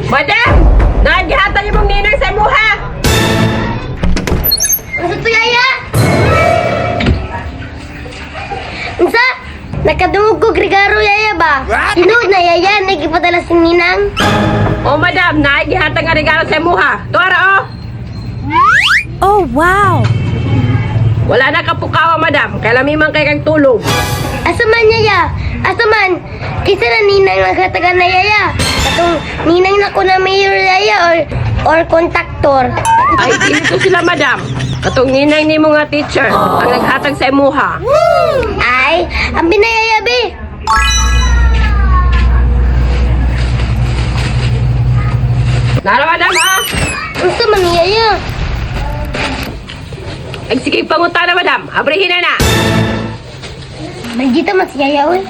Madam! Nagihatan niyo mong ninang sa imuha! Asa to yaya? Unsa? Nakadungog ko Gregaro yaya ba? Tinuod na yaya, nagipadala si Ninang. Oh, madam, nagihatan nga regalo sa imuha. Tuara, oh! Oh, wow! Wala na kapukawa, madam. Kailan man kay kang tulog. Asa man yaya? Asa man? Kisa na Ninang nagkatagan na yaya. Katong Ninang na ko na mayor yaya or kontraktor. Ay, dito sila, madam. Katong ninang ni mga teacher ang naghatag sa imuha. Ay, ang binayaya be. Nara, madam, ha? Unsa man ni yaya? Ay, sige, pangutana, madam. Abrihin na na. Magita mas yaya oy.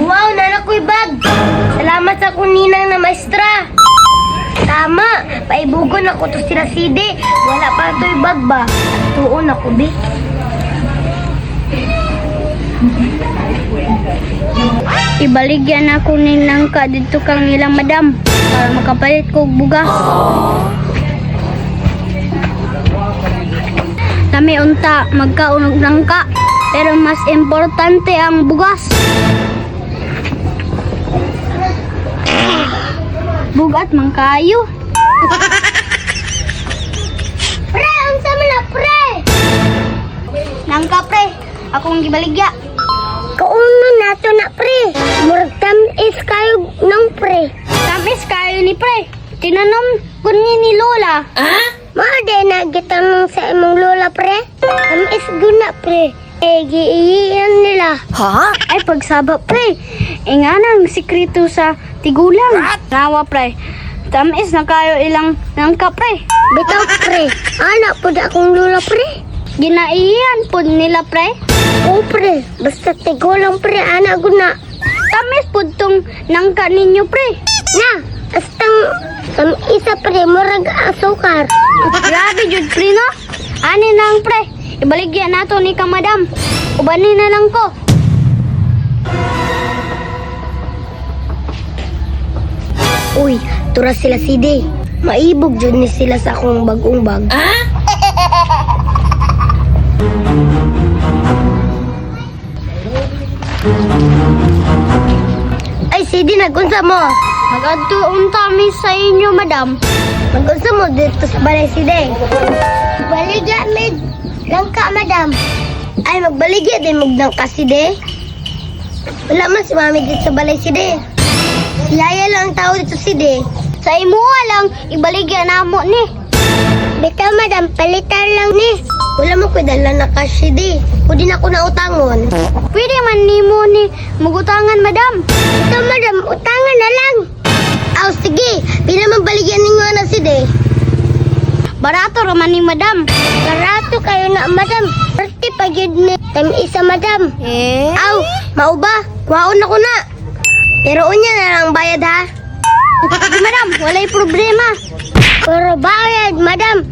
Wow, nana ko'y bag. Salamat sa akong ninang na maestra. Tama, paibugon ako to sila Sidi. Wala pa to'y bag ba? Tuon ako, be. Ibaligyan ako ninang ka dito kang nilang madam para makapalit ko og bugas. Kami unta magkaunog lang ka pero mas importante ang bugas. Bugat man kayo. Pre, unsa man na, pre? Nangka pre, akong gibaligya. Kauno nato na, pre. Murag tamis kayo ng pre. Tamis kayo ni pre. Tinanom ko ni Lola. Maade na gitanong sa imong lola, pre. Tamis guna, pre. Giiyan nila. Ay, pagsaba, pre. Nga nang sikreto sa tigulang. Nawa, pre. Tamis na kayo ilang nangka, pre. Bitaw, pre. Anak po da akong lola, pre. Ginaiyan po nila, pre. Oo, pre. Basta tigo lang, pre. Anak guna. Tamis po tong nangka ninyo, pre. Na, astang isa, pre. Murag asukar. Grabe, Jud, pre, no? Ani nang, pre. Ibaligyan nato ni ka, madam. Ubanin na lang ko. Uy, tura sila Sidi. Maibog dyan ni sila sa akong bagong bag. Ay, Sidi, nagunsa mo. Mag-adto unta mi sa inyo, madam. Nagunsa mo dito sa balay, Sidi. Baligya, med. Langka, madam. Ay, magbaligya din maglangka, Sidi. Wala man si mami dito sa balay, Sidi. Si Yaya lang ang tao dito, Sidi. Sa imuha lang, ibaligyan namo ni. Bitaw, madam, palitan lang ni. Wala mo ko dala na cash, Sidi. Pwede na ako na utangon. Pwede man nimo ni mugutangan, madam. Ito, madam, utangan na lang. Aw, sige. Pinamabaligyan ninyo na, Sidi. Barato raman ni madam. Karato kayo na, madam. Perti pa yun ni. Time isa, madam. Aw, mau ba? Kuhaon ako na. Pero unya na lang bayad, ha? Sige, madam, walay problema. Pero bayad, madam.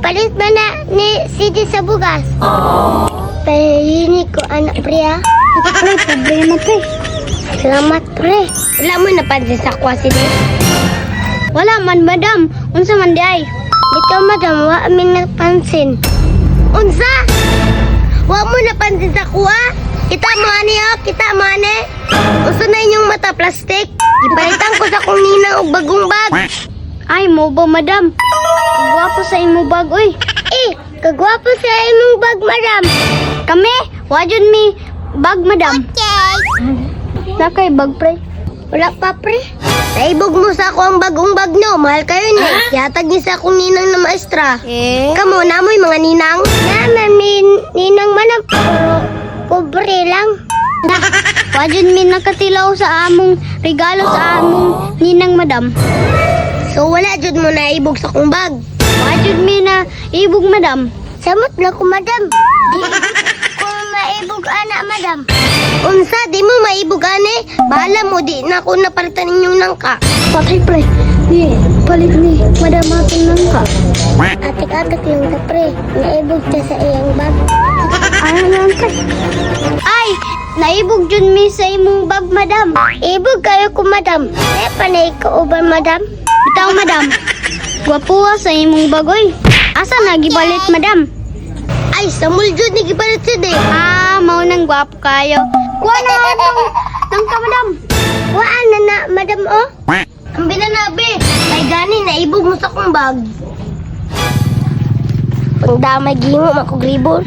Palit ba na ni Sidi sa bugas? Pahini ko, anak pre, ha? Walay problema, pre. Salamat, pre. Wala mo napansin sa kwa, Sidi. Wala man, madam. Unsa man di ay? Ito, madam, wa amin napansin. Unsa? Wa mo napansin sa kuha? Kita mo, ani, oh. Kita mo, ani. Unsa na inyong mata, plastic? Ipalitan ko sa kong ninang og bagong bag. Ay, mo ba, madam? Gwapo sa imo bag, oy. Kagwapo sa imong bag, madam. Kami, wajud mi bag, madam. Nakay bag, pre. Wala pa, pre. Naibog mo sa ako ang bagong bag, no? Mahal kayo, ni. Yatag niyo sa akong ninang na maestra. Kamo, namoy mga ninang? Naman, ninang manang. Pero, pobre lang. Wajud mi nakatilaw sa among regalo sa among ninang, madam. So, wala jud mo naibog sa akong bag. Wajud mi na ibog, madam. Samot na ko, madam. Di ko maibog, anak, madam. Unsa, di mo maibog, ane? Bahala mo, di na ako napalitan ninyong nangka. Patay, pre. Ni, palit ni madam atong nangka. ka? Atik-atik lang ta, pre. Naibog siya sa iyang bag. Ano naman, pre? Ay! Naibog dyan mi sa imong bag, madam. Ibog kayo ko, madam. Eh, panay ka uban, madam. Bitaw, madam. Gwapuha sa imong bagoy. Asa nagibalit, madam? Ay, sa muljud ni gibalit siya, de. Ah, maunang gwapo kayo. Kuha na ng ka, madam. Waan na, madam, oh. Ang binanabi. Ay, gani, naibog mo sa kong bag. Pang damay gingo, makugribon.